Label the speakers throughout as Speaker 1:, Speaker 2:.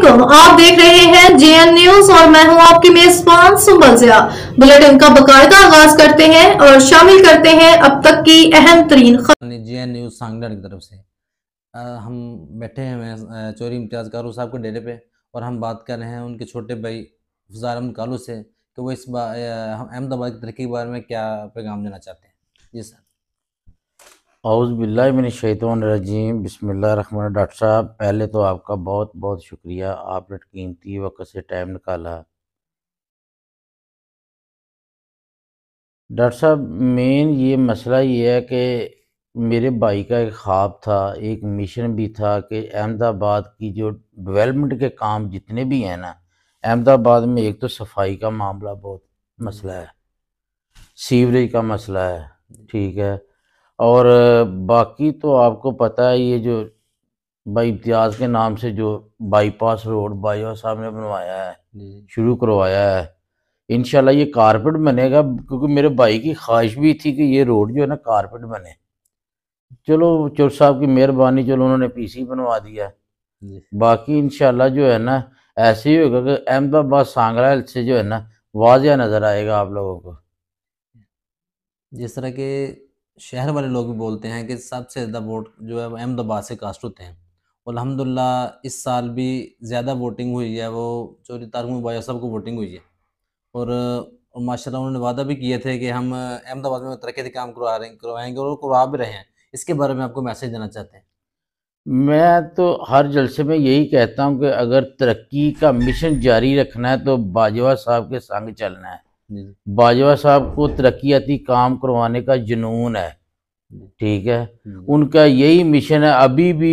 Speaker 1: अस्सलामुअलैकुम, आप देख रहे हैं जेएन न्यूज और मैं हूं आपकी मेजबान सुंबल जिया। बुलेटिन का बाकायदा आगाज करते हैं और शामिल करते हैं अब तक की अहम तरीन खबर।
Speaker 2: जेएन न्यूज़ सांगड़ा की तरफ से हम बैठे हैं चौरी इम्तियाज़ कारू साहब के डेरे पे और हम बात कर रहे हैं उनके छोटे भाई फुज़ार अहमद कालू से कि वो इस बार अहमदाबाद की तरक्की के बारे में क्या पैगाम देना चाहते हैं। जी सर।
Speaker 3: औज़ बिल्लाहि मिनश शैतानिर रजीम, बिस्मिल्लाहिर रहमानिर रहीम। डॉक्टर साहब, पहले तो आपका बहुत बहुत शुक्रिया, आपने कीमती वक्त से टाइम निकाला। डॉक्टर साहब, मेन ये मसला ये है कि मेरे भाई का एक ख्वाब था, एक मिशन भी था कि अहमदाबाद की जो डेवलपमेंट के काम जितने भी हैं ना, अहमदाबाद में एक तो सफाई का मामला बहुत मसला है, सीवरेज का मसला है, ठीक है, और बाकी तो आपको पता है ये जो भाई इम्तियाज़ के नाम से जो बाईपास रोड बाईवा साहब ने बनवाया है, शुरू करवाया है, इंशाल्लाह ये कारपेट बनेगा, क्योंकि मेरे भाई की ख्वाहिश भी थी कि ये रोड जो है ना कारपेट बने। चलो चोर साहब की मेहरबानी, चलो उन्होंने पीसी बनवा दिया। बाकी इंशाल्लाह जो है ना ऐसे ही होगा कि अहमदाबाद सांगरा से जो है ना वाज़िया नज़र आएगा आप लोगों को।
Speaker 2: जिस तरह के शहर वाले लोग भी बोलते हैं कि सबसे ज़्यादा वोट जो है अहमदाबाद से कास्ट होते हैं और अल्हम्दुलिल्लाह इस साल भी ज़्यादा वोटिंग हुई है, वो चौरी तारकुम बाया साहब को वोटिंग हुई है और माशाल्लाह उन्होंने वादा भी किए थे कि हम अहमदाबाद में तरक्की के काम करवाएंगे और करवा भी रहे हैं। इसके बारे में आपको मैसेज देना चाहते हैं।
Speaker 3: मैं तो हर जलसे में यही कहता हूँ कि अगर तरक्की का मिशन जारी रखना है तो बाजवा साहब के संग चलना है। बाजवा साहब को तरक्याती काम करवाने का जुनून है, ठीक है, उनका यही मिशन है। अभी भी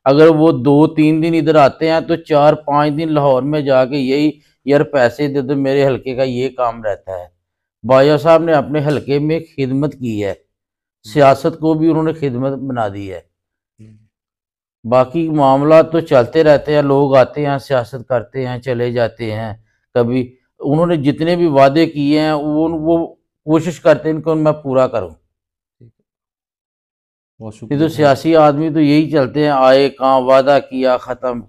Speaker 3: अगर वो 2-3 दिन इधर आते हैं तो 4-5 दिन लाहौर में जाके यही यार पैसे दे दो, मेरे हल्के का ये काम रहता है। बाजवा साहब ने अपने हल्के में खिदमत की है, सियासत को भी उन्होंने खिदमत बना दी है। बाकी मामला तो चलते रहते हैं, लोग आते हैं सियासत करते हैं चले जाते हैं। कभी उन्होंने जितने भी वादे किए हैं वो कोशिश करते हैं इनको मैं पूरा करूं। ये तो सियासी आदमी तो यही चलते हैं, आए कहाँ वादा किया ख़त्म,